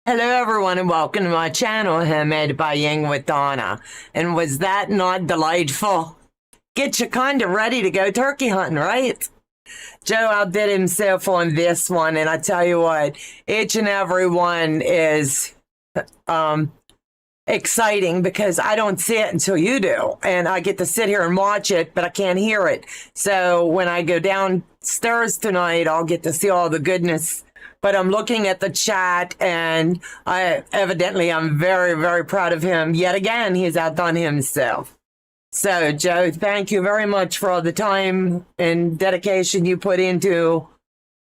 Hello everyone and welcome to my channel, Handmade by Ying with Donna. And was that not delightful? Get you kind of ready to go turkey hunting, right? Joe outdid himself on this one, and I tell you what, each and every one is exciting because I don't see it until you do. And I get to sit here and watch it, but I can't hear it. So when I go downstairs tonight, I'll get to see all the goodness. But I'm looking at the chat, and I'm very, very proud of him. Yet again, he's outdone himself. So, Joe, thank you very much for all the time and dedication you put into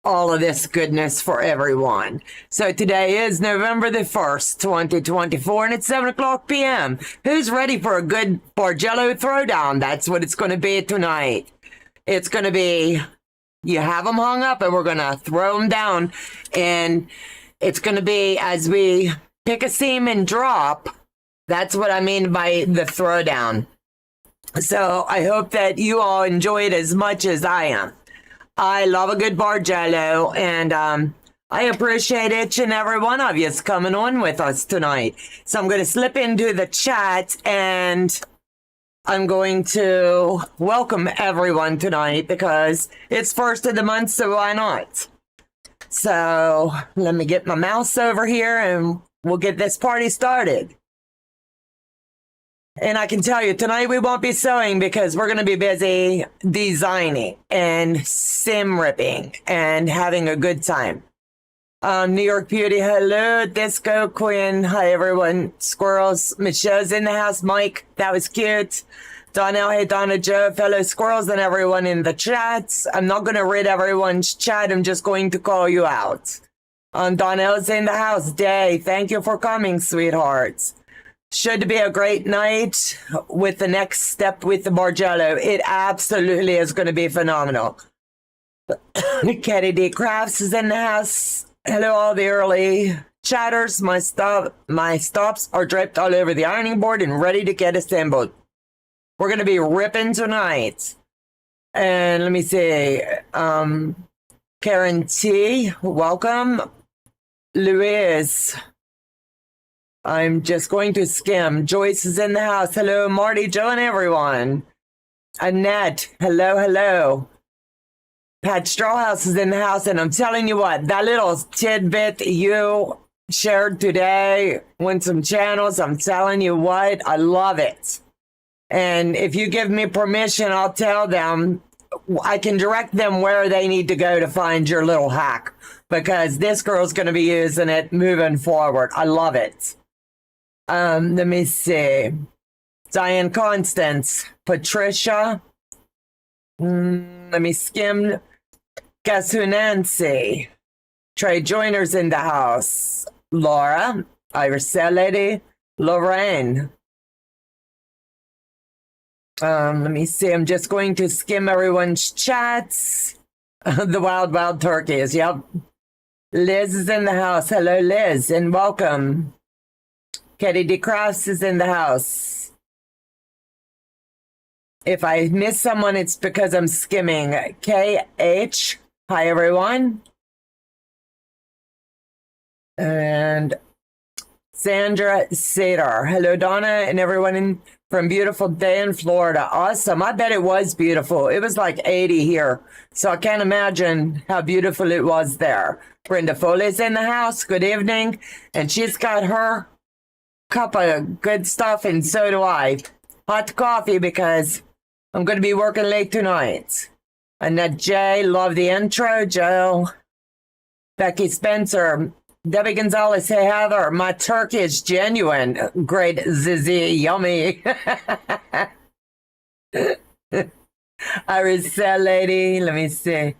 all of this goodness for everyone. So today is November the 1st, 2024, and it's 7 o'clock p.m. Who's ready for a good Bargello throwdown? That's what it's going to be tonight. It's going to be... You have them hung up and we're going to throw them down. And it's going to be as we pick a seam and drop. That's what I mean by the throwdown. So I hope that you all enjoy it as much as I am. I love a good Bargello, and I appreciate each and every one of you coming on with us tonight. So I'm going to slip into the chat and... I'm going to welcome everyone tonight because it's first of the month, so why not? So let me get my mouse over here and we'll get this party started. And I can tell you, tonight we won't be sewing because we're going to be busy designing and sim ripping and having a good time. New York Beauty, hello. Disco Queen, hi everyone. Squirrels, Michelle's in the house. Mike, that was cute. Donna, hey Donna, Joe, fellow squirrels, and everyone in the chats. I'm not going to read everyone's chat. I'm just going to call you out. Donnell's in the house. Day, thank you for coming, sweethearts. Should be a great night with the next step with the Bargello. It absolutely is going to be phenomenal. Katie D. Crafts is in the house. Hello, all the early chatters. My stops are draped all over the ironing board and ready to get assembled. We're going to be ripping tonight. And let me see. Karen T, welcome. Louise, I'm just going to skim. Joyce is in the house. Hello, Marty, Joe, and everyone. Annette, hello, hello. Pat Strawhouse is in the house, and I'm telling you what, that little tidbit you shared today went some channels. I'm telling you what, I love it. And if you give me permission, I'll tell them, I can direct them where they need to go to find your little hack, because this girl's going to be using it moving forward. I love it. Let me see. Diane Constance, Patricia. Let me skim. Guess who, Nancy? Trey Joyner's in the house. Laura, Irish Lady, Lorraine. Let me see. I'm just going to skim everyone's chats. The wild turkeys. Yep. Liz is in the house. Hello, Liz, and welcome. Katie D. Cross is in the house. If I miss someone, it's because I'm skimming. KH, hi everyone. And Sandra Sadar, hello Donna and everyone from beautiful day in Florida. Awesome. I bet it was beautiful. It was like 80 here, so I can't imagine how beautiful it was there. Brenda Foley's in the house. Good evening. And she's got her cup of good stuff, and so do I. Hot coffee because I'm going to be working late tonight. Annette J, love the intro. Joe, Becky Spencer, Debbie Gonzalez, hey Heather, my turkey is genuine. Great Zizi, yummy. Iris lady, let me see.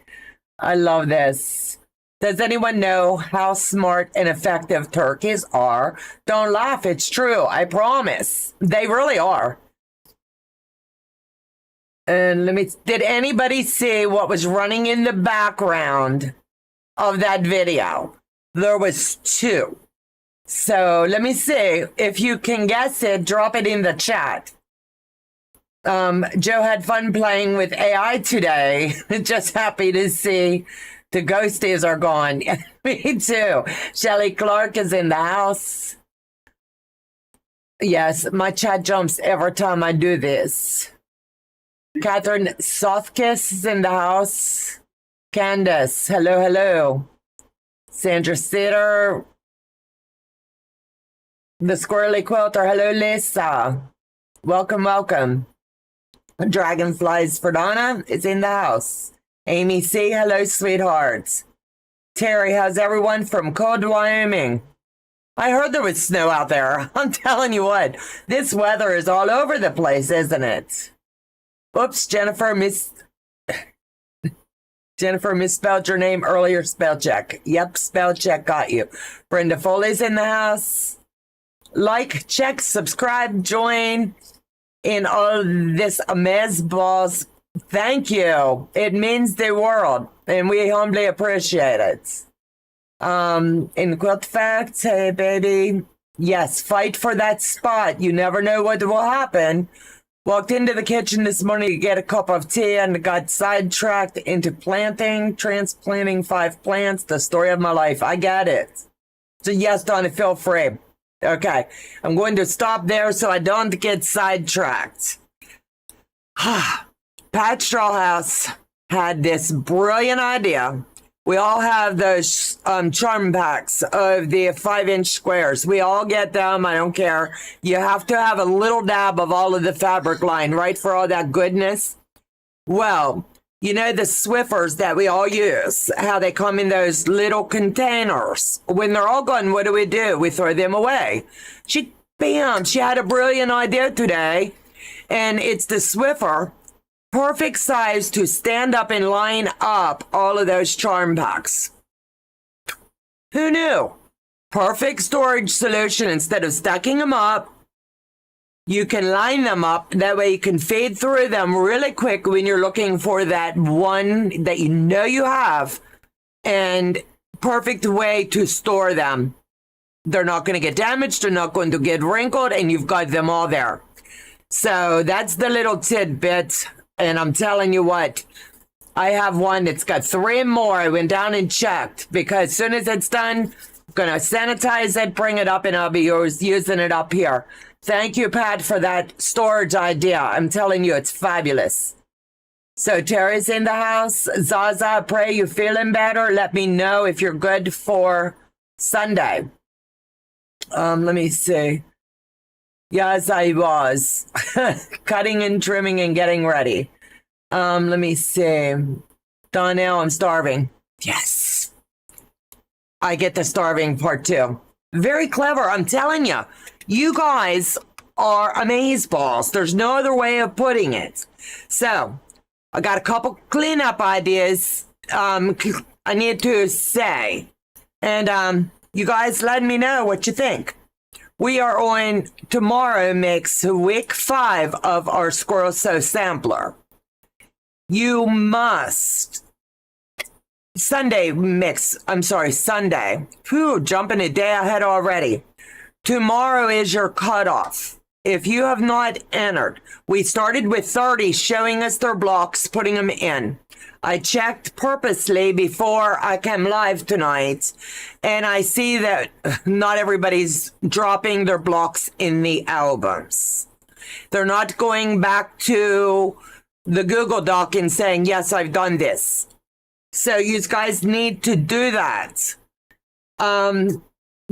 I love this. Does anyone know how smart and effective turkeys are? Don't laugh, it's true, I promise. They really are. And did anybody see what was running in the background of that video? There was two. So let me see. If you can guess it, drop it in the chat. Joe had fun playing with AI today. Just happy to see The ghosties are gone. Me too. Shelly Clark is in the house. Yes, my chat jumps every time I do this. Catherine Softkiss is in the house. Candace, hello, hello. Sandra Sitter. The Squirrely Quilter, hello, Lisa. Welcome, welcome. Dragonflies for Donna is in the house. Amy C, hello, sweethearts. Terry, how's everyone from cold Wyoming? I heard there was snow out there. I'm telling you what, this weather is all over the place, isn't it? Oops, Jennifer misspelled your name earlier. Spell check. Yep, spell check got you. Brenda Foley's in the house. Like, check, subscribe, join in all this amaze balls. Thank you. It means the world, and we humbly appreciate it. In Quilt Facts, hey baby, yes, fight for that spot. You never know what will happen. Walked into the kitchen this morning to get a cup of tea and got sidetracked into transplanting 5 plants. The story of my life. I get it. So yes, Donna, feel free. Okay, I'm going to stop there so I don't get sidetracked. Pat Strawhouse had this brilliant idea. We all have those charm packs of the 5-inch squares. We all get them. I don't care. You have to have a little dab of all of the fabric line, right, for all that goodness. Well, you know the Swiffers that we all use, how they come in those little containers. When they're all gone, what do? We throw them away. She had a brilliant idea today, and it's the Swiffer. Perfect size to stand up and line up all of those charm packs. Who knew? Perfect storage solution. Instead of stacking them up, you can line them up. That way you can fade through them really quick when you're looking for that one that you know you have. And perfect way to store them. They're not going to get damaged. They're not going to get wrinkled. And you've got them all there. So that's the little tidbit. And I'm telling you what, I have one that's got 3 more. I went down and checked because as soon as it's done, I'm going to sanitize it, bring it up, and I'll be using it up here. Thank you, Pat, for that storage idea. I'm telling you, it's fabulous. So Terry's in the house. Zaza, pray you're feeling better. Let me know if you're good for Sunday. Let me see. Yes, I was cutting and trimming and getting ready. Let me see. Donnell, I'm starving. Yes. I get the starving part too. Very clever. I'm telling you, you guys are amazeballs. There's no other way of putting it. So I got a couple cleanup ideas. I need to say, and you guys let me know what you think. We are on tomorrow makes week 5 of our Squirrel Sew Sampler. You must Sunday. Whew, jumping a day ahead already. Tomorrow is your cutoff. If you have not entered, we started with 30 showing us their blocks, putting them in. I checked purposely before I came live tonight, and I see that not everybody's dropping their blocks in the albums. They're not going back to the Google Doc and saying, yes, I've done this. So you guys need to do that.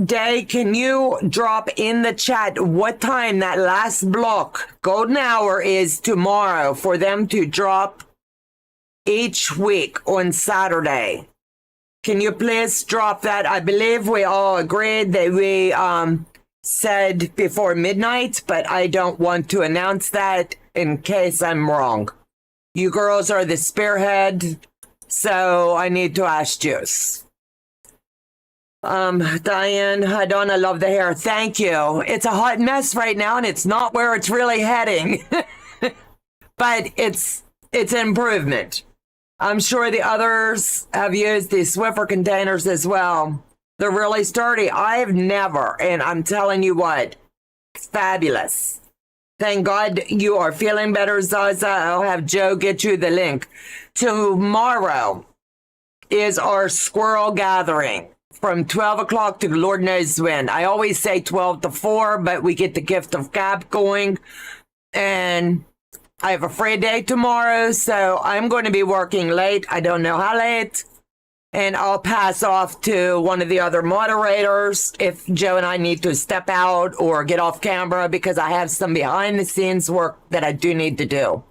Day, can you drop in the chat what time that last block, golden hour, is tomorrow for them to drop each week on Saturday? Can you please drop that? I believe we all agreed that we said before midnight, but I don't want to announce that in case I'm wrong. You girls are the spearhead, so I need to ask you. Diane, I don't love the hair. Thank you. It's a hot mess right now, and it's not where it's really heading. But it's improvement. I'm sure the others have used the Swiffer containers as well. They're really sturdy. I've never, and I'm telling you what, fabulous. Thank God you are feeling better, Zaza. I'll have Joe get you the link. Tomorrow, is our squirrel gathering from 12 o'clock to Lord knows when. I always say 12 to 4, but we get the gift of gab going. And I have a free day tomorrow, so I'm going to be working late. I don't know how late. And I'll pass off to one of the other moderators if Joe and I need to step out or get off camera, because I have some behind the scenes work that I do need to do.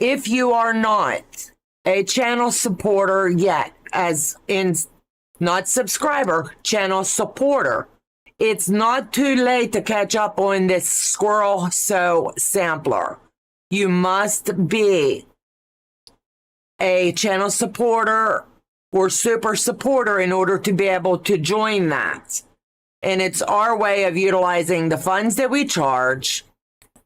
If you are not a channel supporter yet, as in not subscriber, channel supporter, it's not too late to catch up on this squirrel sew sampler. You must be a channel supporter or super supporter in order to be able to join that. And it's our way of utilizing the funds that we charge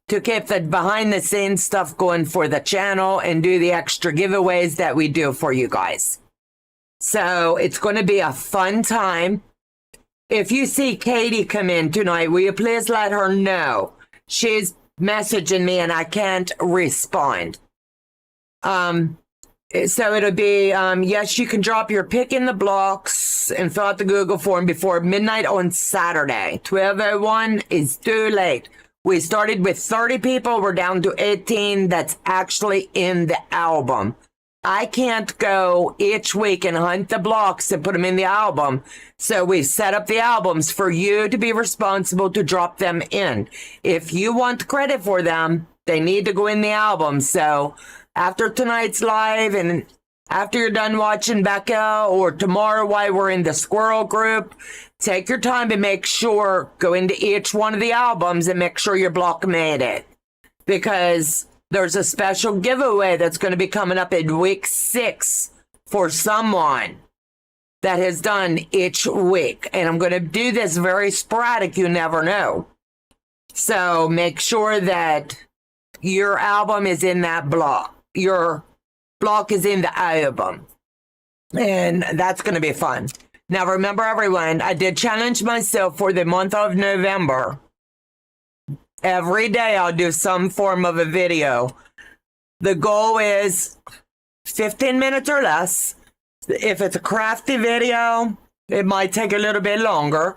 to keep the behind the scenes stuff going for the channel and do the extra giveaways that we do for you guys. So it's going to be a fun time. If you see Katie come in tonight, will you please let her know? She's messaging me and I can't respond. So it'll be, yes, you can drop your pick in the blocks and fill out the Google form before midnight on Saturday. 12:01 is too late. We started with 30 people. We're down to 18 that's actually in the album. I can't go each week and hunt the blocks and put them in the album. So we've set up the albums for you to be responsible to drop them in. If you want credit for them, they need to go in the album. So after tonight's live and after you're done watching Becca, or tomorrow while we're in the squirrel group, take your time to make sure, go into each one of the albums and make sure your block made it. Because there's a special giveaway that's going to be coming up in week 6 for someone that has done each week. And I'm going to do this very sporadic, you never know. So make sure that your album is in that block. Your block is in the album. And that's going to be fun. Now, remember, everyone, I did challenge myself for the month of November. Every day I'll do some form of a video. The goal is 15 minutes or less. If it's a crafty video, it might take a little bit longer.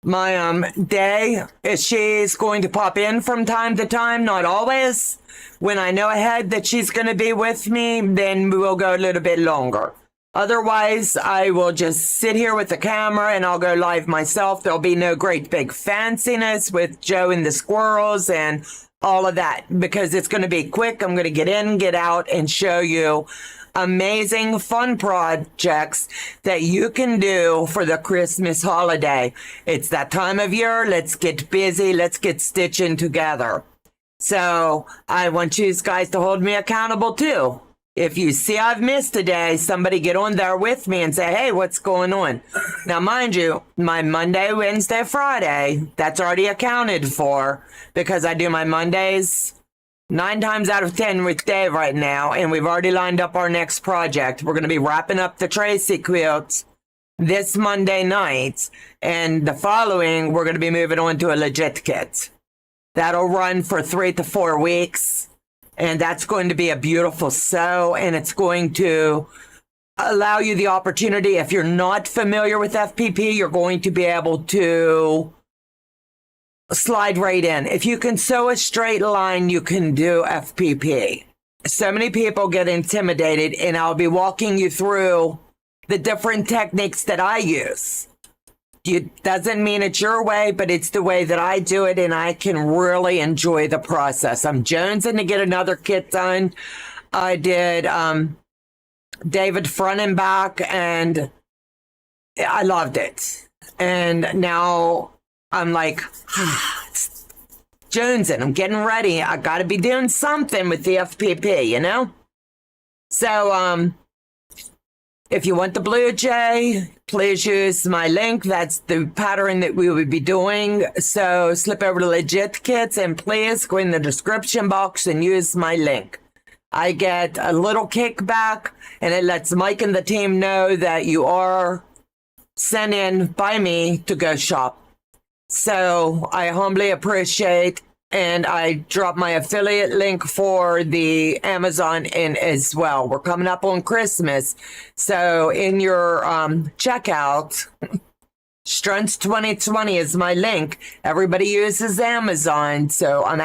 My day is she's going to pop in from time to time, not always. When I know ahead that she's going to be with me, then we will go a little bit longer. Otherwise, I will just sit here with the camera and I'll go live myself. There'll be no great big fanciness with Joe and the squirrels and all of that, because it's going to be quick. I'm going to get in, get out, and show you amazing fun projects that you can do for the Christmas holiday. It's that time of year. Let's get busy. Let's get stitching together. So I want you guys to hold me accountable too. If you see I've missed a day, somebody get on there with me and say, hey, what's going on? Now, mind you, my Monday, Wednesday, Friday, that's already accounted for, because I do my Mondays 9 times out of 10 with Dave right now, and we've already lined up our next project. We're going to be wrapping up the Tracy quilt this Monday night, and the following, we're going to be moving on to a legit kit. That'll run for 3 to 4 weeks. And that's going to be a beautiful sew, and it's going to allow you the opportunity. If you're not familiar with FPP, you're going to be able to slide right in. If you can sew a straight line, you can do FPP. So many people get intimidated, and I'll be walking you through the different techniques that I use. It doesn't mean it's your way, but it's the way that I do it, and I can really enjoy the process. I'm jonesing to get another kit done. I did David front and back, and I loved it. And now I'm like, jonesing. I'm getting ready. I got to be doing something with the FPP, you know? So, if you want the Blue Jay, please use my link. That's the pattern that we would be doing. So slip over to legitkits and please go in the description box and use my link. I get a little kickback, and it lets Mike and the team know that you are sent in by me to go shop. So I humbly appreciate And I dropped my affiliate link for the Amazon in as well. We're coming up on Christmas. So in your checkout, Strunts 2020 is my link. Everybody uses Amazon. So I'm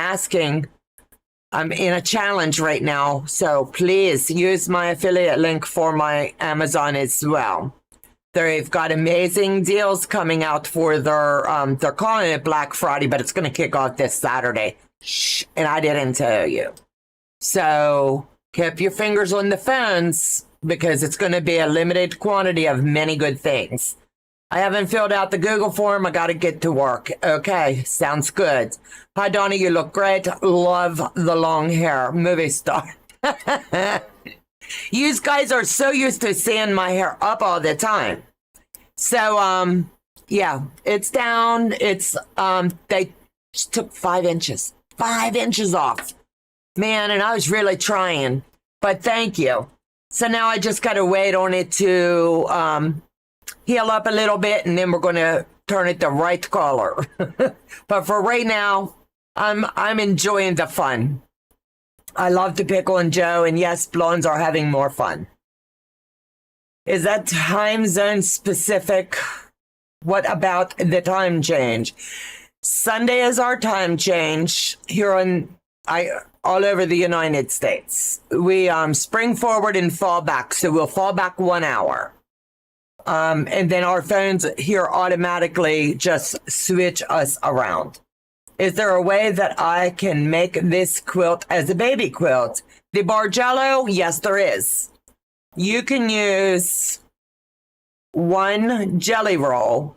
in a challenge right now. So please use my affiliate link for my Amazon as well. They've got amazing deals coming out for they're calling it Black Friday, but it's going to kick off this Saturday. Shh, and I didn't tell you. So keep your fingers on the phones because it's going to be a limited quantity of many good things. I haven't filled out the Google form. I got to get to work. Okay, sounds good. Hi, Donna, you look great. Love the long hair. Movie star. You guys are so used to seeing my hair up all the time. So, yeah, it's down. It's, they took 5 inches. 5 inches off. Man, and I was really trying. But thank you. So now I just got to wait on it to heal up a little bit, and then we're going to turn it the right color. But for right now, I'm enjoying the fun. I love to pick on Joe, and yes, blondes are having more fun. Is that time zone specific? What about the time change? Sunday is our time change here all over the United States. We spring forward and fall back, so we'll fall back 1 hour. And then our phones here automatically just switch us around. Is there a way that I can make this quilt as a baby quilt? The Bargello? Yes, there is. You can use 1 jelly roll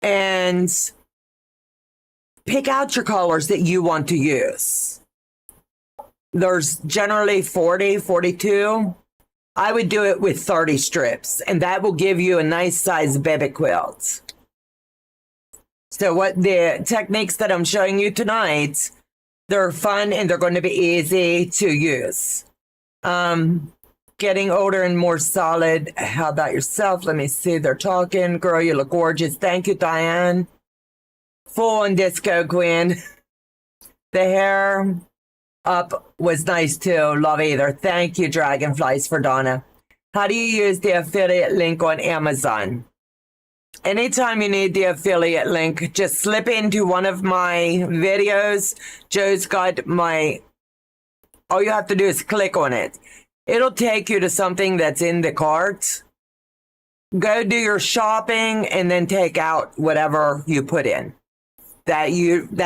and pick out your colors that you want to use. There's generally 40, 42. I would do it with 30 strips, and that will give you a nice size baby quilt. So what the techniques that I'm showing you tonight, they're fun and they're going to be easy to use. Getting older and more solid. How about yourself? Let me see. They're talking. Girl, you look gorgeous. Thank you, Diane. Full on disco queen. The hair up was nice too. Love either. Thank you, Dragonflies, for Donna. How do you use the affiliate link on Amazon? Anytime you need the affiliate link, just slip into one of my videos. Joe's got all you have to do is click on it. It'll take you to something that's in the cart. Go do your shopping and then take out whatever you put in that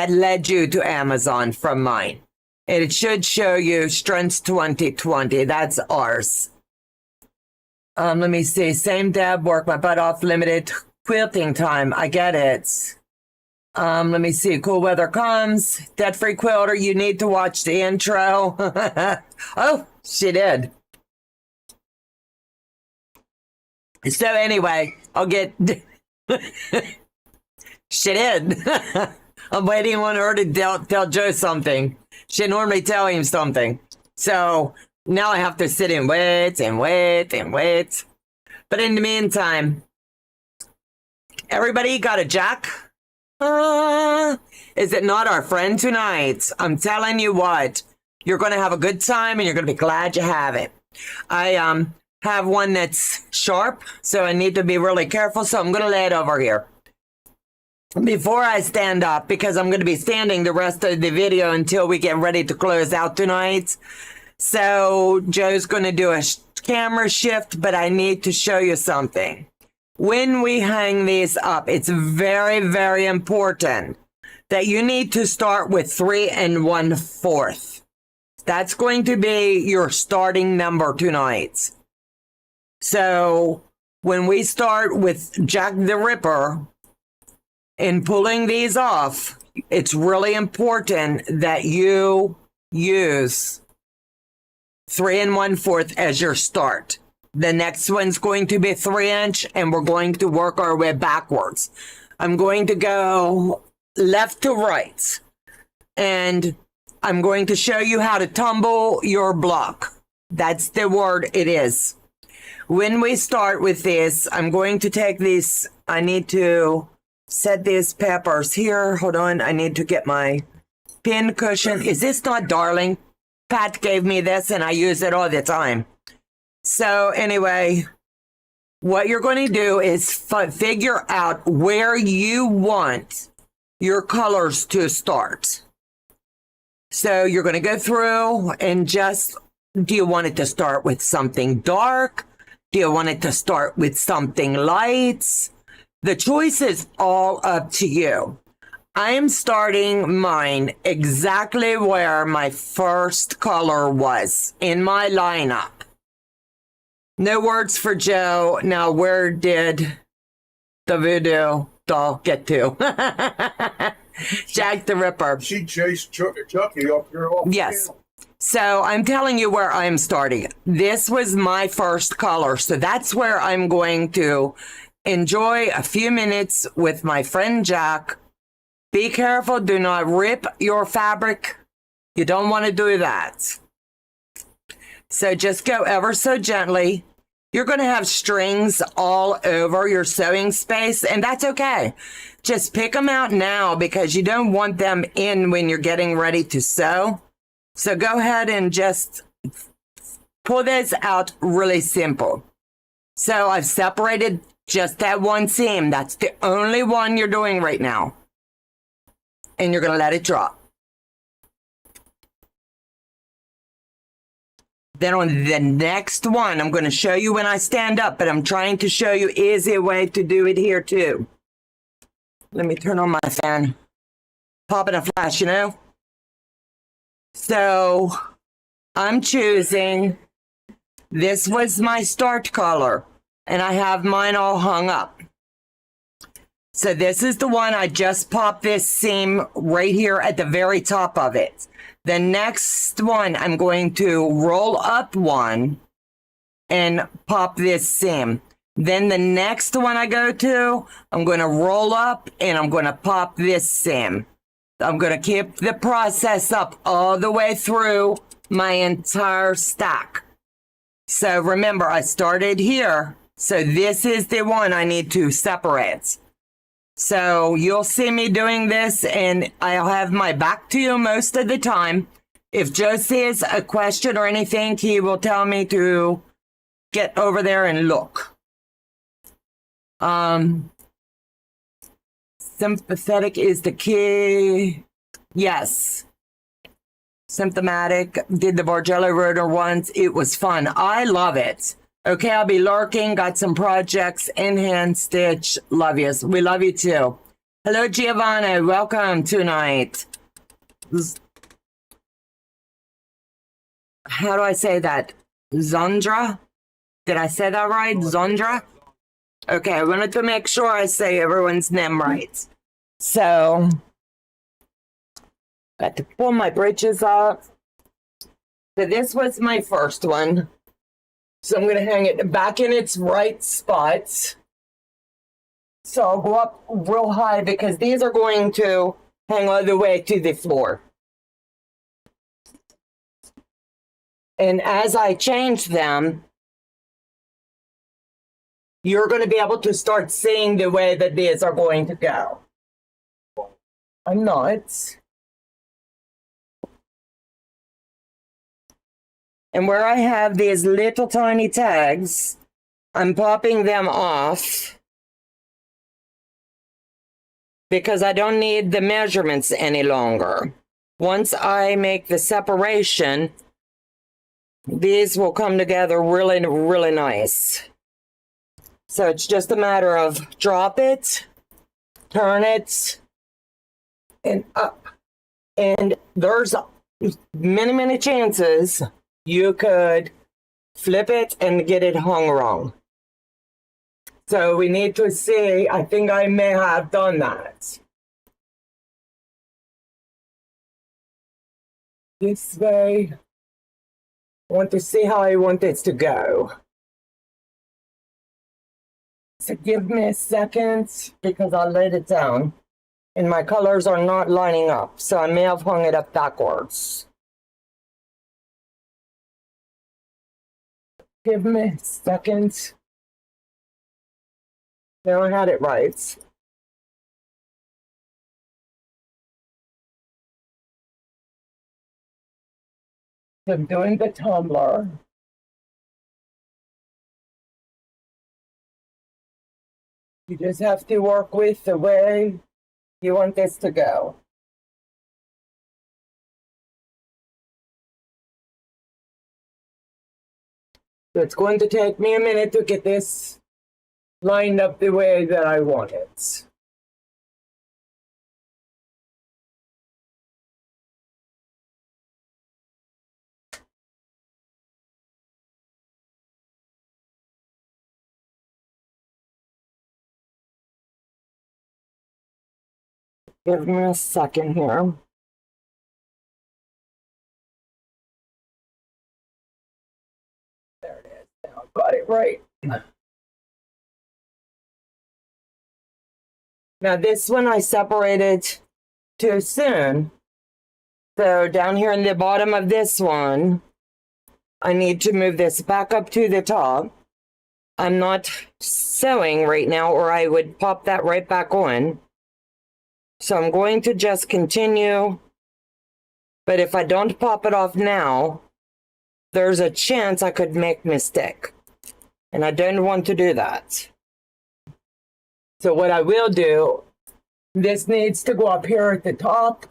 led you to Amazon from mine. And it should show you Strengths 2020. That's ours. Let me see. Same dab, work my butt off, limited quilting time. I get it. Let me see. Cool weather comes. Debt-free quilter. You need to watch the intro. Oh, she did. So anyway, I'll get... She did. I'm waiting on her to tell Joe something. She normally tell him something. So now I have to sit and wait and wait and wait. But in the meantime, everybody got a jack? Is it not our friend tonight? I'm telling you what, you're going to have a good time and you're going to be glad you have it. I have one that's sharp, so I need to be really careful. So I'm going to lay it over here before I stand up, because I'm going to be standing the rest of the video until we get ready to close out tonight. So Joe's going to do a camera shift, but I need to show you something. When we hang these up, it's very, very important that you need to start with 3 1/4. That's going to be your starting number tonight. So when we start with Jack the Ripper and pulling these off, it's really important that you use 3 1/4 as your start. The next one's going to be 3 inch, and we're going to work our way backwards. I'm going to go left to right, and I'm going to show you how to tumble your block. That's the word it is. When we start with this, I'm going to take these. I need to set these peppers here. Hold on, I need to get my pin cushion. Is this not darling? Pat gave me this and I use it all the time. So anyway, what you're going to do is figure out where you want your colors to start. So you're going to go through and just, do you want it to start with something dark? Do you want it to start with something light? The choice is all up to you. I am starting mine exactly where my first color was in my lineup. No words for Joe. Now, where did the voodoo doll get to? Jack the Ripper. She chased Chucky up here. Yes. So I'm telling you where I'm starting. This was my first color. So that's where I'm going to enjoy a few minutes with my friend Jack. Be careful. Do not rip your fabric. You don't want to do that. So just go ever so gently. You're going to have strings all over your sewing space, and that's okay. Just pick them out now because you don't want them in when you're getting ready to sew. So go ahead and just pull this out really simple. So I've separated just that one seam. That's the only one you're doing right now. And you're going to let it drop. Then on the next one, I'm going to show you when I stand up, but I'm trying to show you easy way to do it here too. Let me turn on my fan. Pop in a flash, you know? So I'm choosing, this was my start color, and I have mine all hung up. So this is the one I just popped this seam right here at the very top of it. The next one, I'm going to roll up one and pop this seam. Then the next one I go to, I'm going to roll up and I'm going to pop this seam. I'm going to keep the process up all the way through my entire stack. So remember, I started here. So this is the one I need to separate. So you'll see me doing this and I'll have my back to you most of the time. If Joe sees a question or anything, he will tell me to get over there and look. Sympathetic is the key. Yes. Symptomatic. Did the Bargello rotor once. It was fun. I love it. Okay, I'll be lurking. Got some projects in hand stitch. Love you. We love you too. Hello, Giovanna. Welcome tonight. How do I say that? Zondra? Did I say that right? Zondra? Okay, I wanted to make sure I say everyone's name right. So, got to pull my breeches off. So this was my first one. So I'm going to hang it back in its right spot. So I'll go up real high because these are going to hang all the way to the floor. And as I change them, you're going to be able to start seeing the way that these are going to go. I'm not. And where I have these little tiny tags, I'm popping them off because I don't need the measurements any longer. Once I make the separation, these will come together really, really nice. So it's just a matter of drop it, turn it, and up. And there's many, many chances you could flip it and get it hung wrong. So we need to see, I think I may have done that. This way, I want to see how I want this to go. So give me a second because I laid it down and my colors are not lining up. So I may have hung it up backwards. Give me a second. There, I had it right. I'm doing the tumbler. You just have to work with the way you want this to go. So it's going to take me a minute to get this lined up the way that I want it. Give me a second here. There it is. Now I've got it right. Now this one I separated too soon. So down here in the bottom of this one, I need to move this back up to the top. I'm not sewing right now, or I would pop that right back on. So I'm going to just continue. But if I don't pop it off now, there's a chance I could make a mistake. And I don't want to do that. So what I will do, this needs to go up here at the top.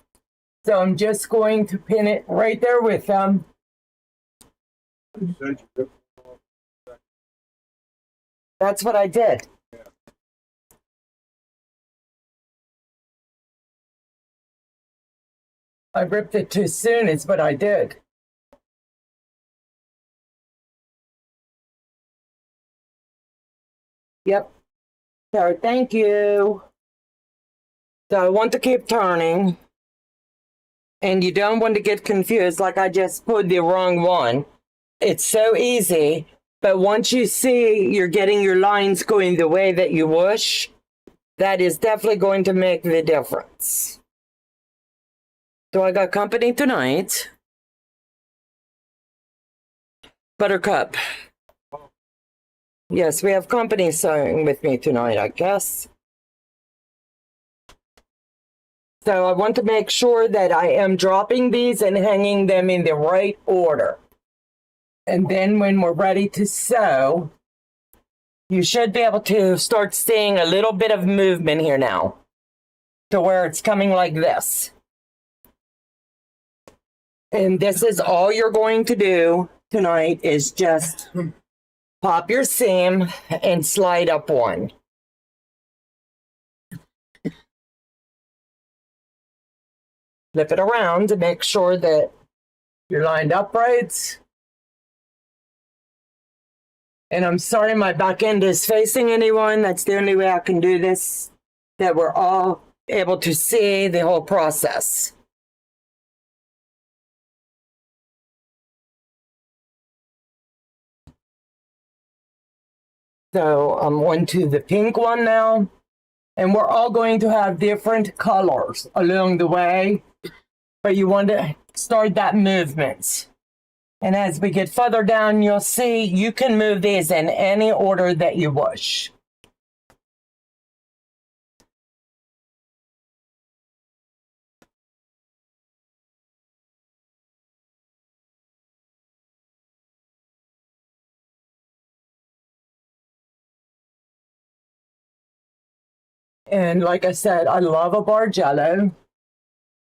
So I'm just going to pin it right there with them. That's what I did. I ripped it too soon is what I did. Yep. So thank you. So I want to keep turning. And you don't want to get confused like I just put the wrong one. It's so easy. But once you see you're getting your lines going the way that you wish, that is definitely going to make the difference. So I got company tonight. Buttercup. Yes, we have company sewing with me tonight, I guess. So I want to make sure that I am dropping these and hanging them in the right order. And then when we're ready to sew, you should be able to start seeing a little bit of movement here now, to where it's coming like this. And this is all you're going to do tonight is just pop your seam and slide up one. Flip it around to make sure that you're lined up right. And I'm sorry my back end is facing anyone. That's the only way I can do this, that we're all able to see the whole process. So I'm on to the pink one now. And we're all going to have different colors along the way. But you want to start that movement. And as we get further down, you'll see you can move these in any order that you wish. And like I said, I love a Bargello.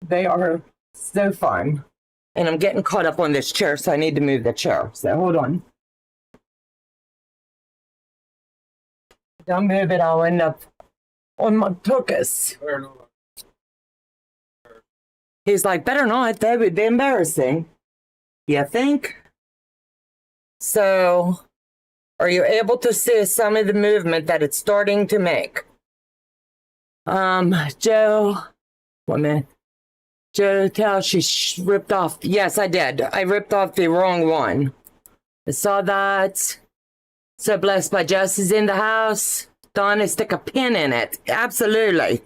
They are so fun. And I'm getting caught up on this chair, so I need to move the chair. So hold on. Don't move it, I'll end up on my tuchus. He's like, better not, that would be embarrassing. You think? So, are you able to see some of the movement that it's starting to make? Joe, 1 minute. Joe, tell she ripped off. Yes, I did. I ripped off the wrong one. I saw that. So blessed by Jess is in the house. Donna, stick a pin in it. Absolutely.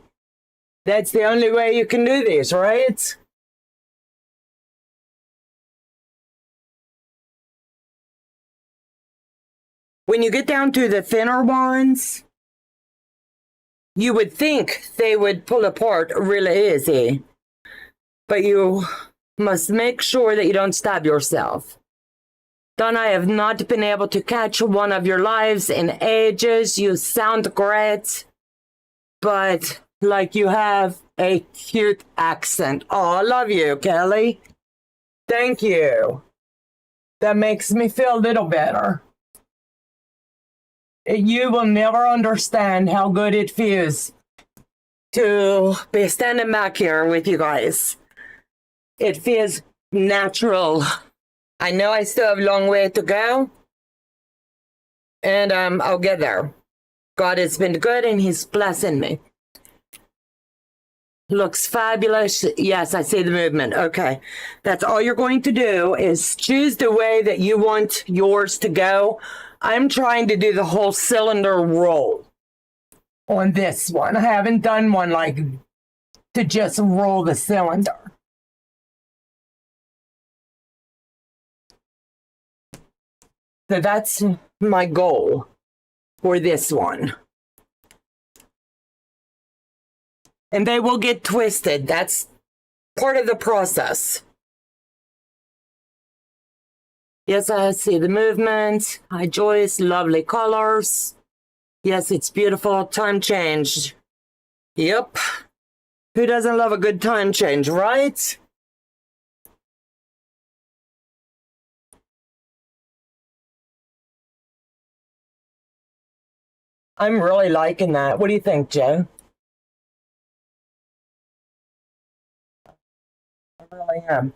That's the only way you can do this, right? When you get down to the thinner ones, you would think they would pull apart really easy. But you must make sure that you don't stab yourself. Donna, I have not been able to catch one of your lives in ages. You sound great, but like you have a cute accent. Oh, I love you, Kelly. Thank you. That makes me feel a little better. You will never understand how good it feels to be standing back here with you guys. It feels natural. I know I still have a long way to go, and I'll get there. God has been good, and he's blessing me. Looks fabulous. Yes, I see the movement. Okay. That's all you're going to do is choose the way that you want yours to go. I'm trying to do the whole cylinder roll on this one. I haven't done one like to just roll the cylinder. So that's my goal for this one. And they will get twisted. That's part of the process. Yes, I see the movement. Hi, Joyce. Lovely colors. Yes, it's beautiful. Time change. Yep. Who doesn't love a good time change, right? I'm really liking that. What do you think, Joe? I really am.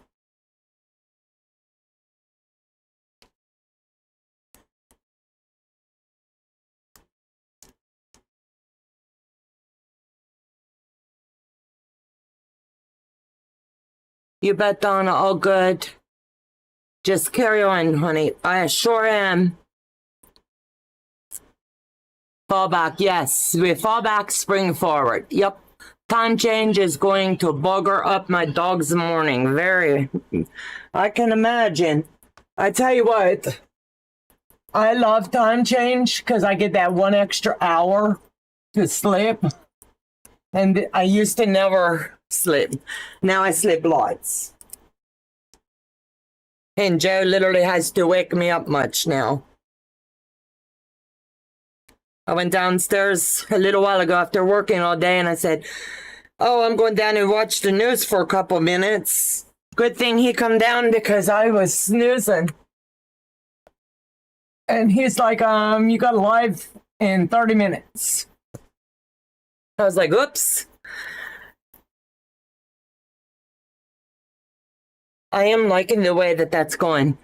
You bet, Donna. All good. Just carry on, honey. I sure am. Fall back, yes. We fall back, spring forward. Yep. Time change is going to bugger up my dog's morning. Very. I can imagine. I tell you what. I love time change because I get that 1 extra hour to sleep. And I used to never sleep. Now I sleep lots. And Joe literally has to wake me up much now. I went downstairs a little while ago after working all day and I said, oh, I'm going down and watch the news for a couple minutes. Good thing he come down because I was snoozing. And he's like, you got live in 30 minutes. I was like, oops. I am liking the way that that's going.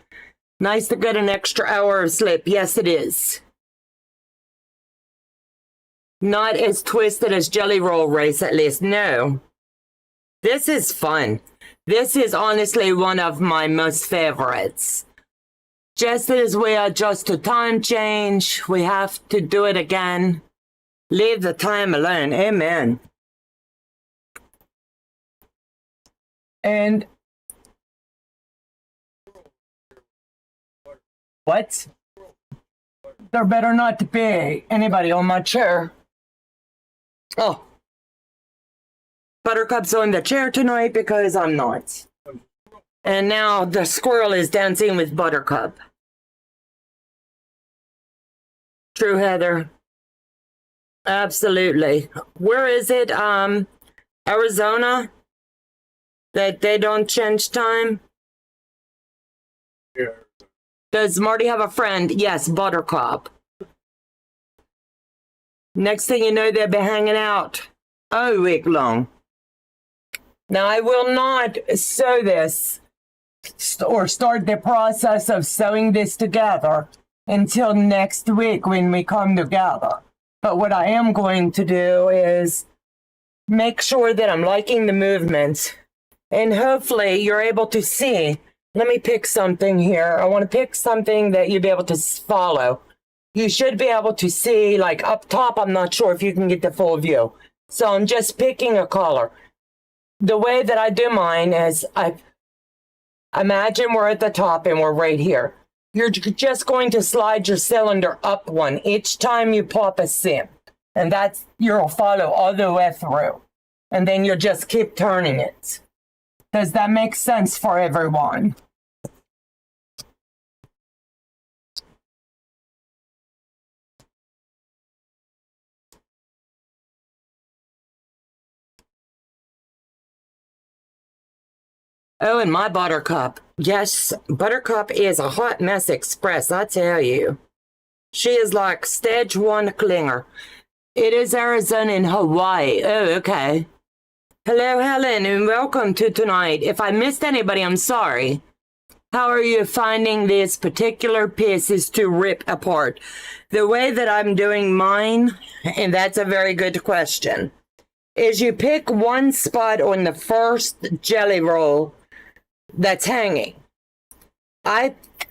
Nice to get an extra hour of sleep. Yes, it is. Not as twisted as Jelly Roll Race, at least. No. This is fun. This is honestly one of my most favorites. Just as we adjust to time change, we have to do it again. Leave the time alone. Amen. And what? There better not be anybody on my chair. Oh. Buttercup's on the chair tonight because I'm not. And now the squirrel is dancing with Buttercup. True, Heather. Absolutely. Where is it? Arizona? That they don't change time? Yeah. Does Marty have a friend? Yes, Buttercup. Next thing you know, they'll be hanging out all week long. Now, I will not sew this or start the process of sewing this together until next week when we come together. But what I am going to do is make sure that I'm liking the movement, and hopefully you're able to see. Let me pick something here. I want to pick something that you'll be able to follow. You should be able to see, like up top, I'm not sure if you can get the full view. So I'm just picking a color. The way that I do mine is I imagine we're at the top and we're right here. You're just going to slide your cylinder up one each time you pop a seam. And that's, you'll follow all the way through. And then you'll just keep turning it. Does that make sense for everyone? Oh, and my Buttercup. Yes, Buttercup is a hot mess express, I tell you. She is like stage 1 clinger. It is Arizona and Hawaii. Oh, okay. Hello, Helen, and welcome to tonight. If I missed anybody, I'm sorry. How are you finding these particular pieces to rip apart? The way that I'm doing mine, and that's a very good question, is you pick one spot on the first jelly roll that's hanging.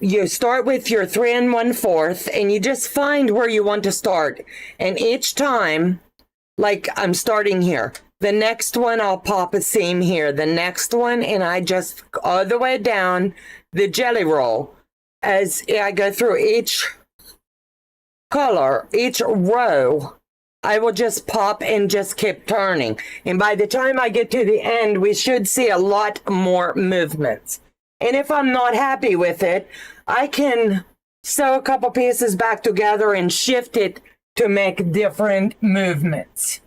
You start with your 3 1/4 and you just find where you want to start. And each time, like I'm starting here, the next one I'll pop a seam here, the next one, and I just all the way down the jelly roll as I go through each color, each row. I will just pop and just keep turning. And by the time I get to the end, we should see a lot more movement. And if I'm not happy with it, I can sew a couple pieces back together and shift it to make different movements.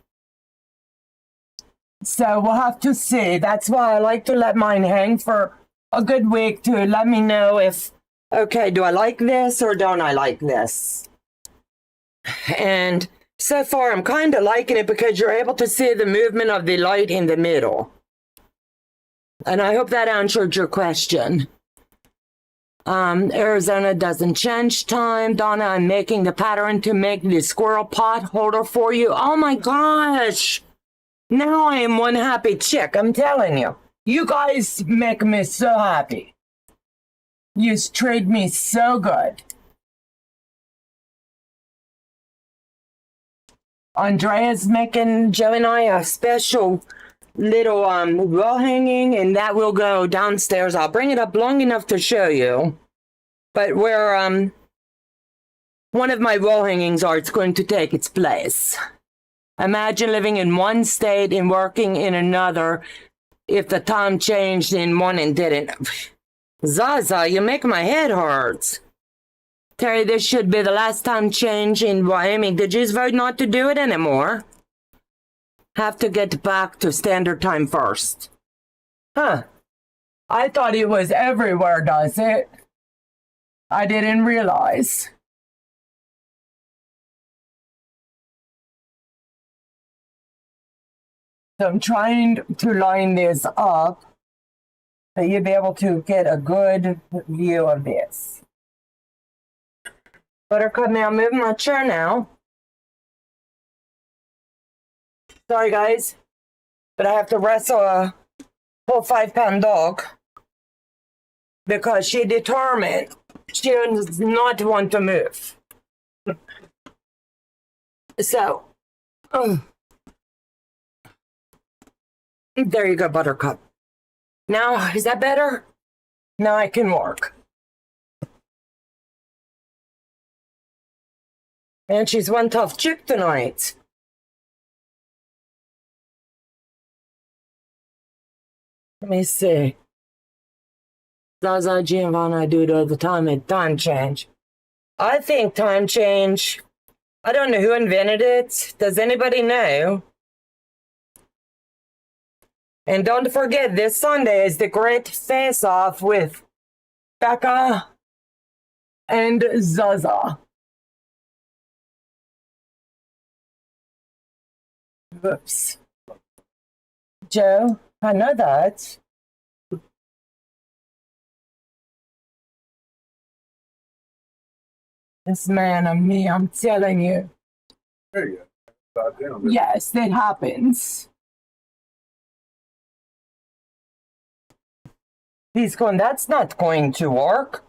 So we'll have to see. That's why I like to let mine hang for a good week to let me know if, okay, do I like this or don't I like this? And so far, I'm kind of liking it because you're able to see the movement of the light in the middle. And I hope that answered your question. Arizona doesn't change time. Donna, I'm making the pattern to make the squirrel pot holder for you. Oh my gosh. Now I am one happy chick, I'm telling you. You guys make me so happy. You treat me so good. Andrea's making Joe and I a special little wall hanging, and that will go downstairs. I'll bring it up long enough to show you. But where one of my wall hangings are, it's going to take its place. Imagine living in one state and working in another if the time changed in one and didn't. Zaza, you make my head hurt. Terry, this should be the last time change in Wyoming. Did you vote not to do it anymore? Have to get back to standard time first. Huh. I thought it was everywhere, does it? I didn't realize. So I'm trying to line this up so you'll be able to get a good view of this. Buttercup, may I move my chair now? Sorry, guys, but I have to wrestle a whole 5-pound dog because she determined she does not want to move. So, there you go, Buttercup. Now, is that better? Now I can work. And she's one tough chick tonight. Let me see. Zaza, Giovanna, I do it all the time at time change. I think time change, I don't know who invented it. Does anybody know? And don't forget, this Sunday is the great face-off with Becca and Zaza. Whoops. Joe, I know that. This man and me, I'm telling you. Yes, it happens. He's going, that's not going to work.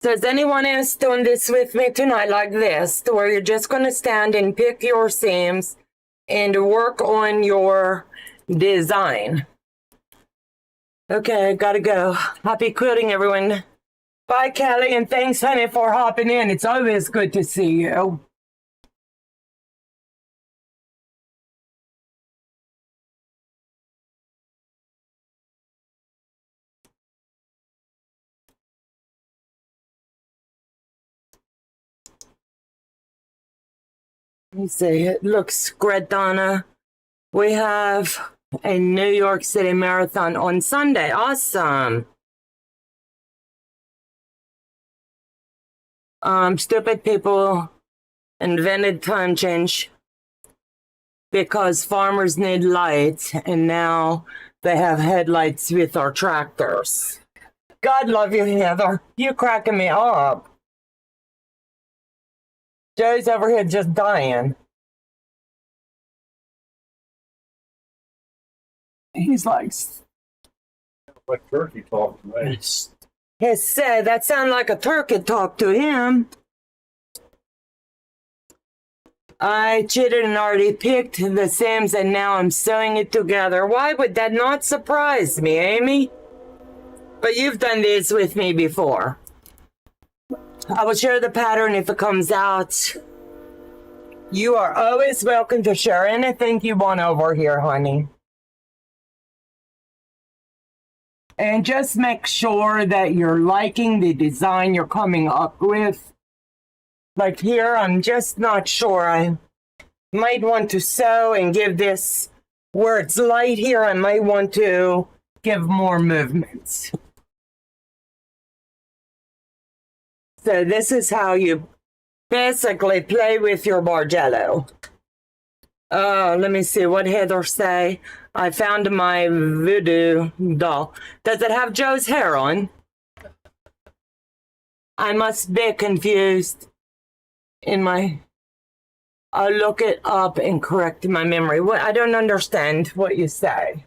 So is anyone else doing this with me tonight like this, where you're just going to stand and pick your seams and work on your design? Okay, gotta go. Happy quilting, everyone. Bye, Kelly, and thanks, honey, for hopping in. It's always good to see you. Let me see. It looks great, Donna. We have a New York City marathon on Sunday. Awesome. Stupid people invented time change because farmers need lights, and now they have headlights with our tractors. God love you, Heather. You cracking me up. Joe's over here just dying. He's like turkey talk to me. He said that sounded like a turkey talk to him. I cheated and already picked the seams, and now I'm sewing it together. Why would that not surprise me, Amy? But you've done this with me before. I will share the pattern if it comes out. You are always welcome to share anything you want over here, honey. And just make sure that you're liking the design you're coming up with. Like here, I'm just not sure. I might want to sew and give this, where it's light here, I might want to give more movements. So this is how you basically play with your Bargello. Let me see what Heather say. I found my voodoo doll. Does it have Joe's hair on? I must be confused in my... I'll look it up and correct my memory. What? I don't understand what you say.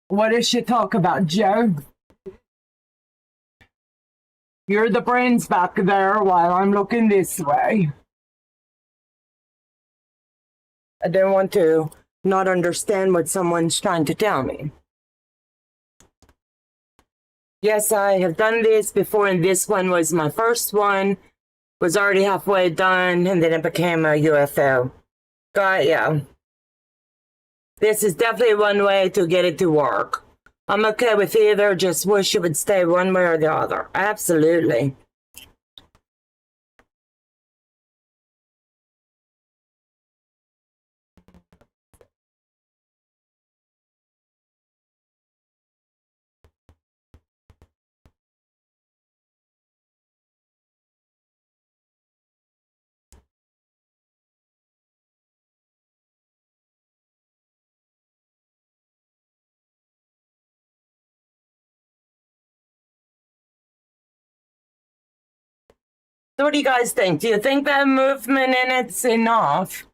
What does she talk about, Joe? You're the brains back there while I'm looking this way. I don't want to not understand what someone's trying to tell me. Yes, I have done this before, and this one was my first one. Was already halfway done, and then it became a UFO. Yeah. This is definitely one way to get it to work. I'm okay with either, just wish it would stay one way or the other. Absolutely. So what do you guys think? Do you think that movement in it's enough?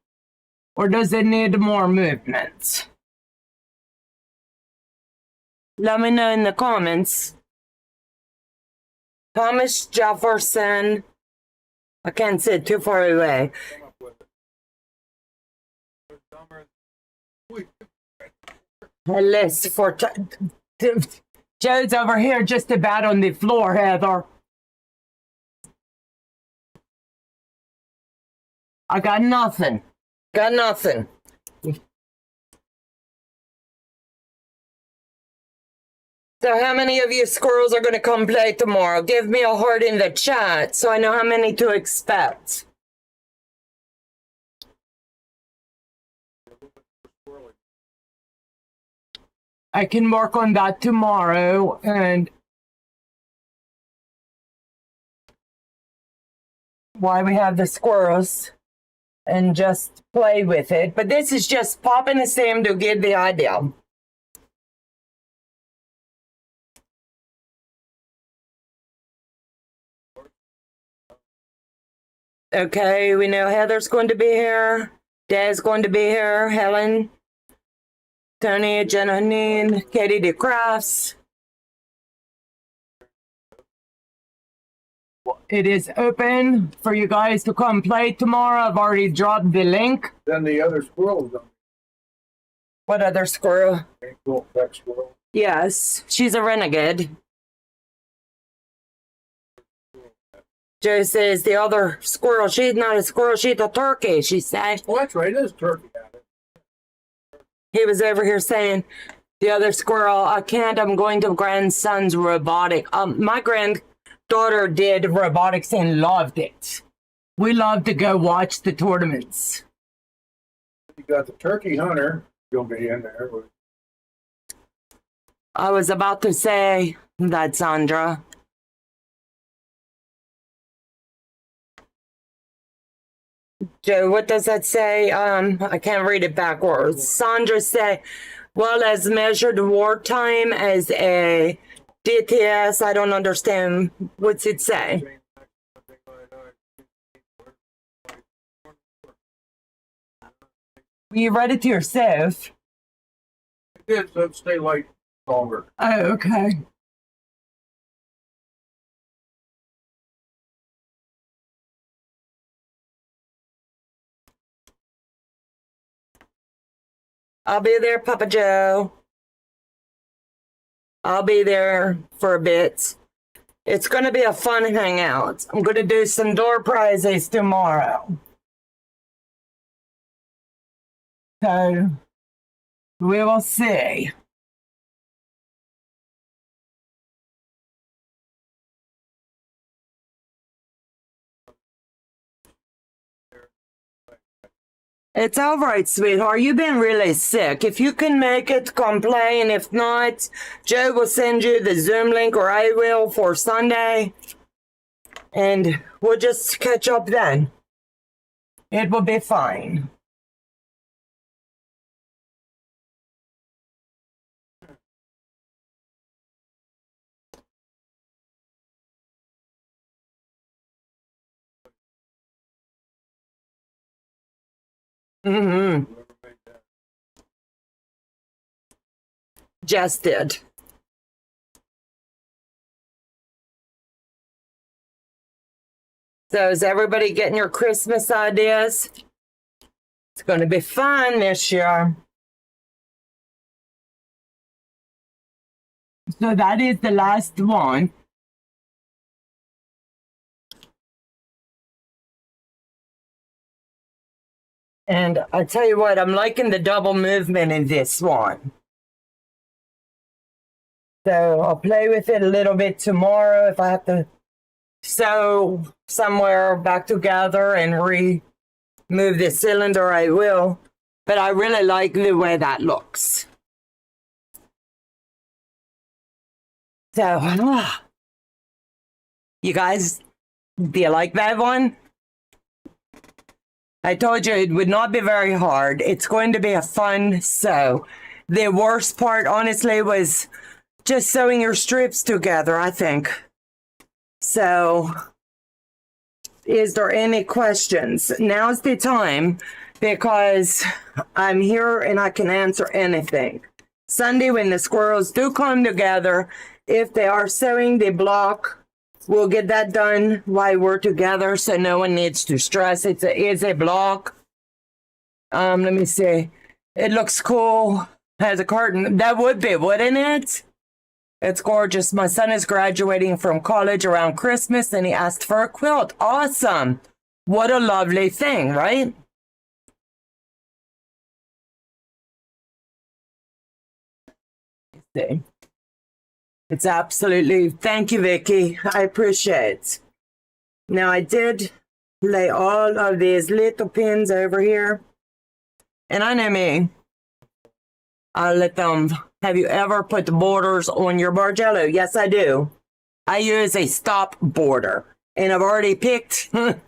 Or does it need more movement? Let me know in the comments. Thomas Jefferson. I can't see it, too far away. A list for... Joe's over here just about on the floor, Heather. I got nothing. Got nothing. So how many of you squirrels are going to come play tomorrow? Give me a heart in the chat so I know how many to expect. I can work on that tomorrow, and why we have the squirrels and just play with it. But this is just popping a seam to get the idea. Okay, we know Heather's going to be here. Dad's going to be here. Helen, Tony, Janine, Katie DeCrafts. It is open for you guys to come play tomorrow. I've already dropped the link. Then the other squirrels. What other squirrel? Squirrel. Yes, she's a renegade. Joe says the other squirrel, she's not a squirrel, she's a turkey, she said. Well, that's right, it is turkey. He was over here saying, the other squirrel, I can't, I'm going to grandson's robotic. My granddaughter did robotics and loved it. We love to go watch the tournaments. You got the turkey hunter. You'll be in there. I was about to say that, Sandra. Joe, what does that say? I can't read it backwards. Sandra say, well, as measured wartime as a DTS, I don't understand. What's it say? You read it to yourself. It did, so it'd stay light longer. Oh, okay. I'll be there, Papa Joe. I'll be there for a bit. It's going to be a fun hangout. I'm going to do some door prizes tomorrow. So, we will see. It's all right, sweetheart. You've been really sick. If you can make it, complain. If not, Joe will send you the Zoom link, or I will, for Sunday. And we'll just catch up then. It will be fine. Mm-hmm. Just did. So is everybody getting your Christmas ideas? It's going to be fun this year. So that is the last one. And I tell you what, I'm liking the double movement in this one. So I'll play with it a little bit tomorrow. If I have to sew somewhere back together and remove the cylinder, I will. But I really like the way that looks. So, you guys, do you like that one? I told you it would not be very hard. It's going to be a fun sew. The worst part, honestly, was just sewing your strips together, I think. So, is there any questions? Now's the time, because I'm here and I can answer anything. Sunday, when the squirrels do come together, if they are sewing the block, we'll get that done while we're together, so no one needs to stress. It's a block. Let me see. It looks cool. Has a curtain. That would be, wouldn't it? It's gorgeous. My son is graduating from college around Christmas, and he asked for a quilt. Awesome. What a lovely thing, right? See. It's absolutely, thank you, Vicky. I appreciate it. Now, I did lay all of these little pins over here. And I know me. I'll let them, have you ever put the borders on your Bargello? Yes, I do. I use a stop border. And I've already picked the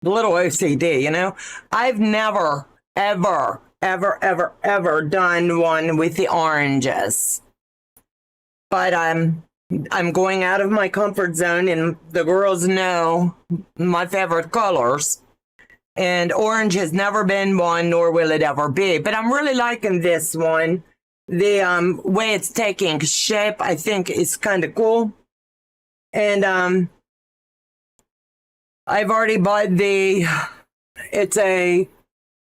little OCD, you know. I've never, ever done one with the oranges. But I'm going out of my comfort zone, and the girls know my favorite colors. And orange has never been one, nor will it ever be. But I'm really liking this one. The way it's taking shape, I think, is kind of cool. And I've already bought it's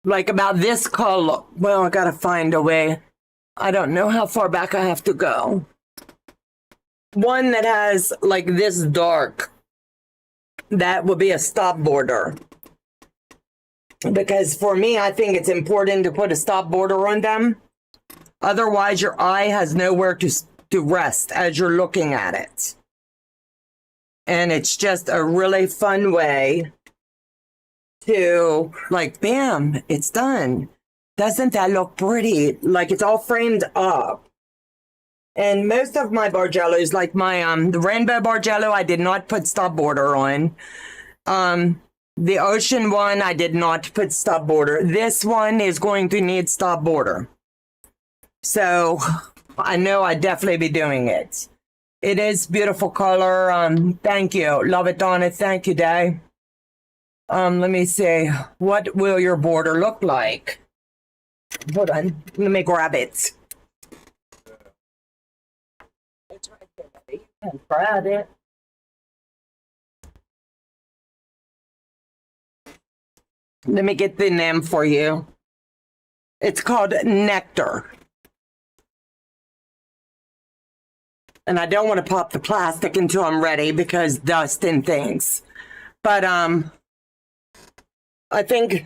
like about this color. Well, I gotta find a way. I don't know how far back I have to go. One that has like this dark, that will be a stop border. Because for me, I think it's important to put a stop border on them. Otherwise, your eye has nowhere to rest as you're looking at it. And it's just a really fun way to like, bam, it's done. Doesn't that look pretty? Like it's all framed up. And most of my Bargellos, like my the Rainbow Bargello, I did not put stop border on. The Ocean one, I did not put stop border. This one is going to need stop border. So I know I'd definitely be doing it. It is beautiful color. Thank you. Love it, Donna. Thank you, Day. Let me see. What will your border look like? Hold on. Let me grab it. It's right there, buddy. You can grab it. Let me get the name for you. It's called Nectar. And I don't want to pop the plastic until I'm ready because dust and things. But I think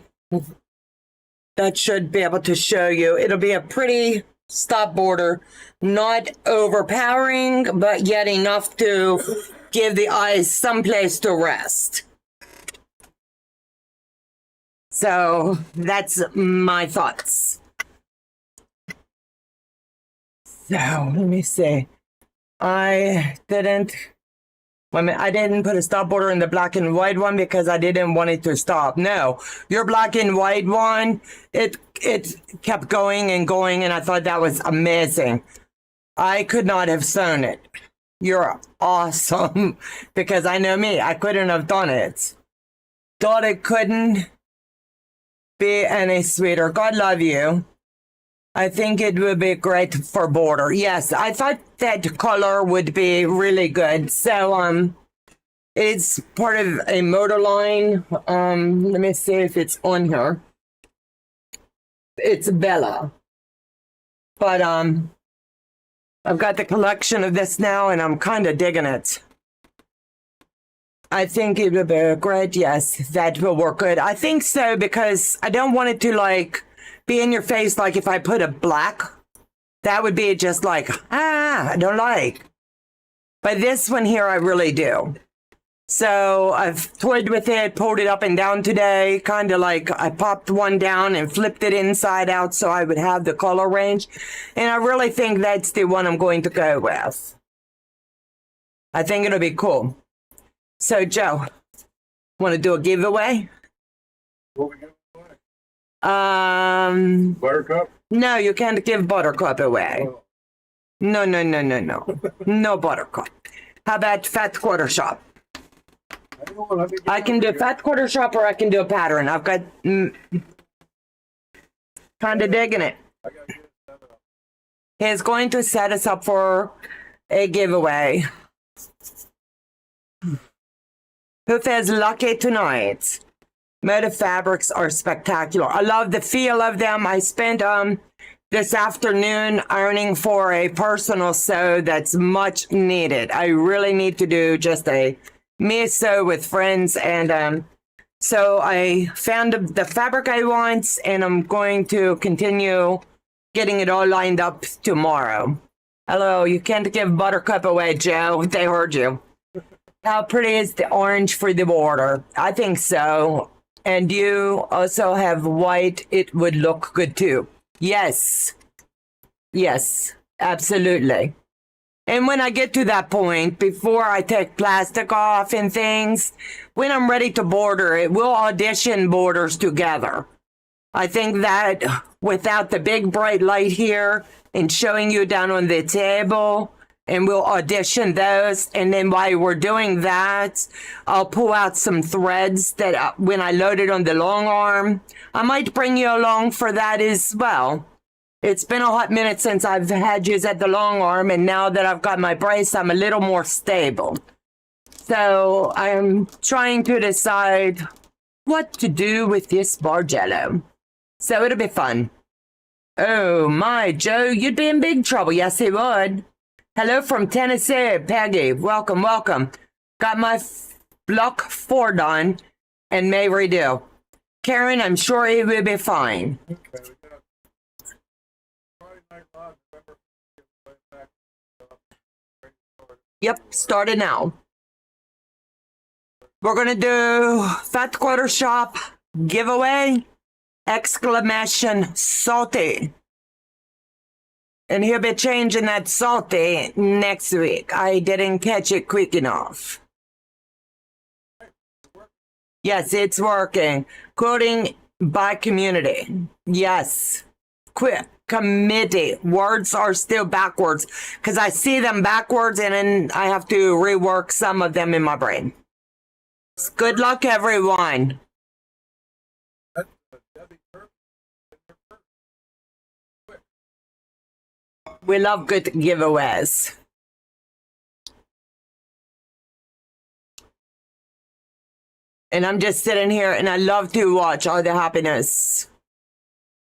that should be able to show you. It'll be a pretty stop border, not overpowering, but yet enough to give the eyes someplace to rest. So that's my thoughts. So let me see. I didn't put a stop border in the black and white one because I didn't want it to stop. No, your black and white one, it kept going and going, and I thought that was amazing. I could not have sewn it. You're awesome because I know me. I couldn't have done it. Thought it couldn't be any sweeter. God love you. I think it would be great for border. Yes, I thought that color would be really good. So it's part of a motor line. Let me see if it's on here. It's Bella. But I've got the collection of this now and I'm kind of digging it. I think it would be great. Yes, that will work good. I think so because I don't want it to like be in your face. Like if I put a black, that would be just like, I don't like. But this one here, I really do. So I've toyed with it, pulled it up and down today, kind of like I popped one down and flipped it inside out so I would have the color range. And I really think that's the one I'm going to go with. I think it'll be cool. So Joe, want to do a giveaway? What we giving away? Buttercup? No, you can't give Buttercup away. Oh. No. No Buttercup. How about Fat Quarter Shop? I can do a Fat Quarter Shop or I can do a pattern. I've got kind of digging it. He's going to set us up for a giveaway. Who says lucky tonight? Motive fabrics are spectacular. I love the feel of them. I spent this afternoon ironing for a personal sew that's much needed. I really need to do just a me sew with friends, and so I found the fabric I want, and I'm going to continue getting it all lined up tomorrow. Hello, you can't give Buttercup away, Joe. They heard you. How pretty is the orange for the border? I think so. And you also have white. It would look good too. Yes. Yes, absolutely. And when I get to that point, before I take plastic off and things, when I'm ready to border it, we'll audition borders together. I think that without the big bright light here and showing you down on the table, and we'll audition those. And then while we're doing that, I'll pull out some threads that when I load it on the long arm, I might bring you along for that as well. It's been a hot minute since I've had you at the long arm, and now that I've got my brace, I'm a little more stable. So I'm trying to decide what to do with this Bargello. So it'll be fun. Oh my, Joe, you'd be in big trouble. Yes, he would. Hello from Tennessee, Peggy. Welcome, welcome. Got my block 4 done and may redo. Karen, I'm sure it will be fine. Okay, Yep, started now. We're going to do Fat Quarter Shop giveaway, exclamation salty. And he'll be changing that salty next week. I didn't catch it quick enough. Yes, it's working. Quilting by community. Yes. Quit. Committee. Words are still backwards because I see them backwards and then I have to rework some of them in my brain. Good luck, everyone. We love good giveaways. And I'm just sitting here and I love to watch all the happiness.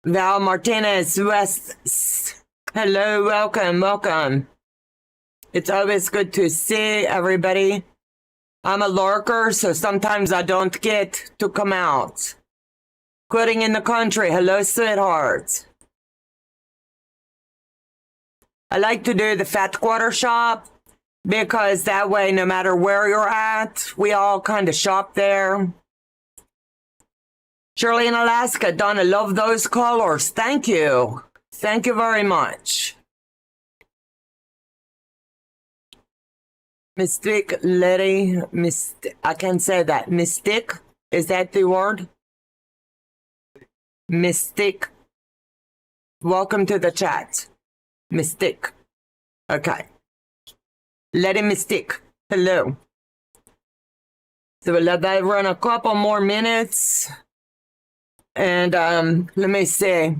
Val Martinez West. Hello, welcome, welcome. It's always good to see everybody. I'm a lurker, so sometimes I don't get to come out. Quilting in the country. Hello, sweetheart. I like to do the Fat Quarter shop because that way, no matter where you're at, we all kind of shop there. Shirley in Alaska, Donna, love those colors. Thank you. Thank you very much. Mystique Lady, I can't say that. Mystique, is that the word? Mystique. Welcome to the chat. Mystique. Okay. Lady Mystique. Hello. So we'll let that run a couple more minutes. And let me see.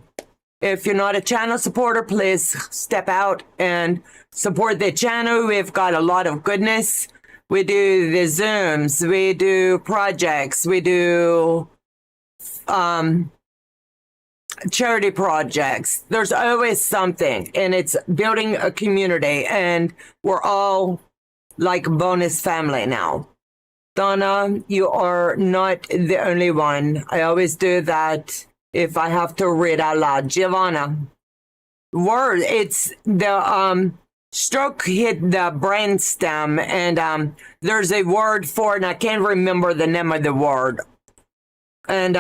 If you're not a channel supporter, please step out and support the channel. We've got a lot of goodness. We do the Zooms. We do projects. We do charity projects. There's always something. And it's building a community. And we're all like bonus family now. Donna, you are not the only one. I always do that if I have to read out loud. Giovanna, word, it's the stroke hit the brain stem and there's a word for it and I can't remember the name of the word. And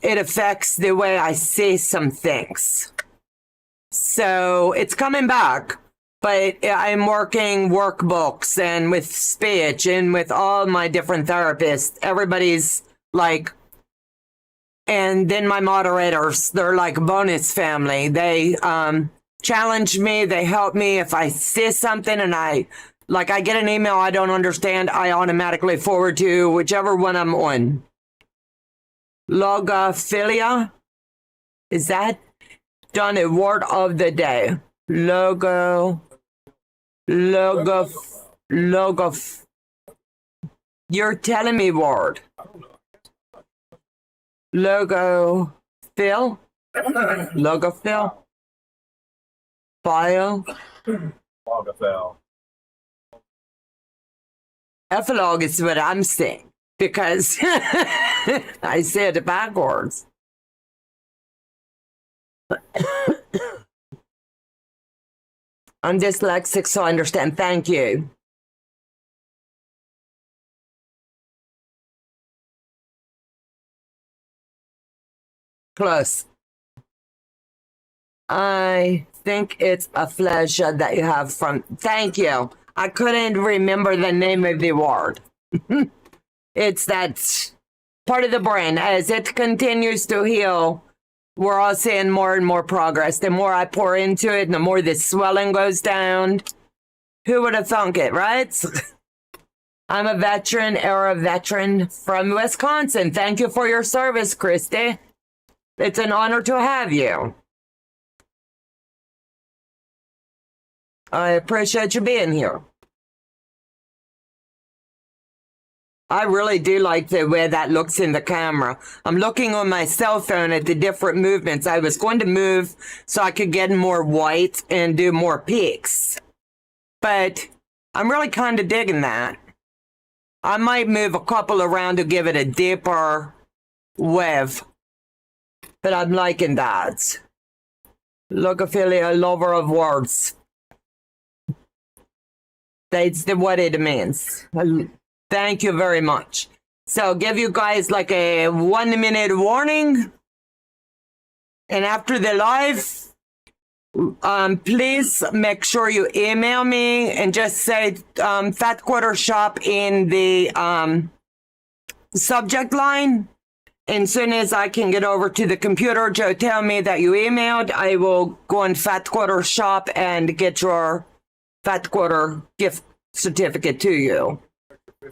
it affects the way I see some things. So it's coming back. But I'm working workbooks and with speech and with all my different therapists. Everybody's like, and then my moderators, they're like bonus family. They challenge me. They help me. If I see something and I get an email I don't understand, I automatically forward to whichever one I'm on. Logophilia? Is that done a word of the day? Logo. You're telling me word. Logo fill? Logo fill? File? Logofel. Epilog is what I'm saying because I said it backwards. I'm dyslexic, so I understand. Thank you. Close. I think it's a pleasure that you have from. Thank you. I couldn't remember the name of the word. It's that part of the brain. As it continues to heal, we're all seeing more and more progress. The more I pour into it, the more the swelling goes down. Who would have thunk it, right? I'm a veteran, era veteran from Wisconsin. Thank you for your service, Christy. It's an honor to have you. I appreciate you being here. I really do like the way that looks in the camera. I'm looking on my cell phone at the different movements. I was going to move so I could get more white and do more peaks. But I'm really kind of digging that. I might move a couple around to give it a deeper wave. But I'm liking that. Logophilia, lover of words. That's what it means. Thank you very much. So I'll give you guys like a 1-minute warning. And after the live, please make sure you email me and just say Fat Quarter Shop in the subject line. And soon as I can get over to the computer, Joe, tell me that you emailed. I will go on Fat Quarter Shop and get your Fat Quarter gift certificate to you.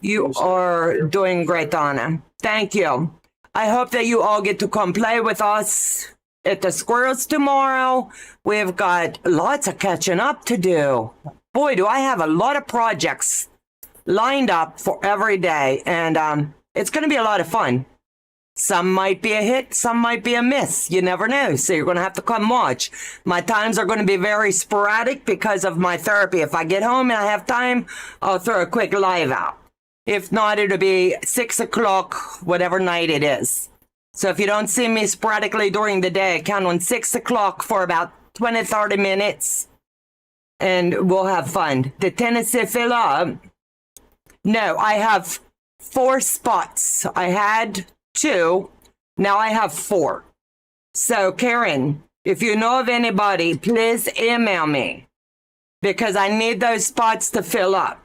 You are doing great, Donna. Thank you. I hope that you all get to come play with us at the Squirrels tomorrow. We've got lots of catching up to do. Boy, do I have a lot of projects lined up for every day. And it's going to be a lot of fun. Some might be a hit, some might be a miss. You never know. So you're going to have to come watch. My times are going to be very sporadic because of my therapy. If I get home and I have time, I'll throw a quick live out. If not, it'll be 6 o'clock, whatever night it is. So if you don't see me sporadically during the day, count on 6 o'clock for about 20, 30 minutes. And we'll have fun. The Tennessee fill up. No, I have 4 spots. I had 2. Now I have 4. So Karen, if you know of anybody, please email me because I need those spots to fill up.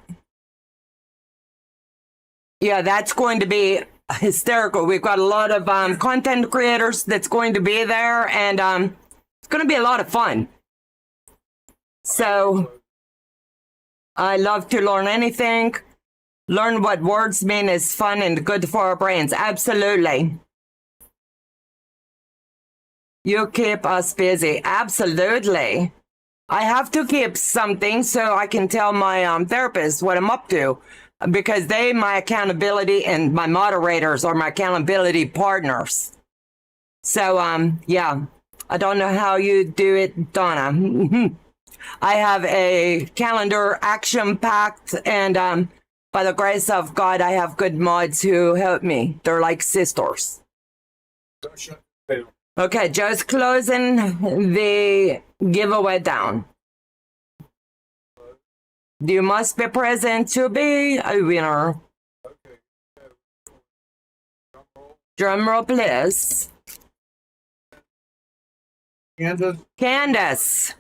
Yeah, that's going to be hysterical. We've got a lot of content creators that's going to be there, and it's going to be a lot of fun. So I love to learn anything. Learn what words mean is fun and good for our brains. Absolutely. You keep us busy. Absolutely. I have to keep something so I can tell my therapist what I'm up to, because they, my accountability, and my moderators are my accountability partners. So, yeah, I don't know how you do it, Donna. I have a calendar action-packed, and by the grace of God, I have good mods who help me. They're like sisters. Okay, Joe's closing the giveaway down. You must be present to be a winner. Drum roll, please. Candace,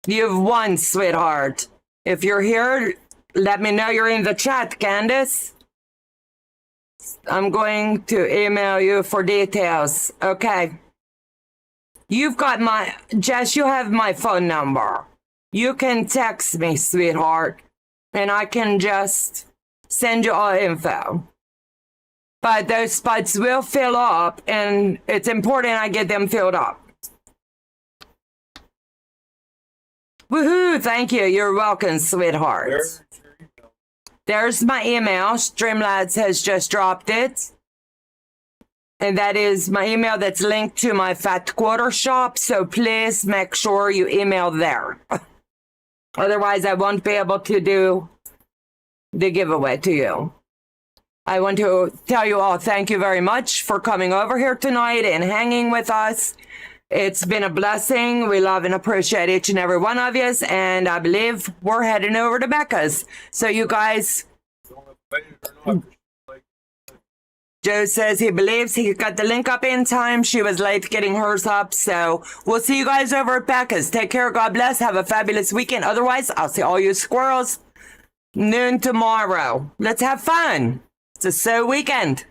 you've won, sweetheart. If you're here, let me know you're in the chat, Candace. I'm going to email you for details. Okay. You've got my, Jess, you have my phone number. You can text me, sweetheart, and I can just send you all info. But those spots will fill up, and it's important I get them filled up. Woohoo! Thank you. You're welcome, sweetheart. There's my email. Streamlabs has just dropped it. And that is my email that's linked to my Fat Quarter Shop. So please make sure you email there. Otherwise, I won't be able to do the giveaway to you. I want to tell you all thank you very much for coming over here tonight and hanging with us. It's been a blessing. We love and appreciate each and every one of you. And I believe we're heading over to Becca's. So you guys... Joe says he believes he got the link up in time. She was late getting hers up. So we'll see you guys over at Becca's. Take care. God bless. Have a fabulous weekend. Otherwise, I'll see all you squirrels noon tomorrow. Let's have fun. It's a Sew weekend.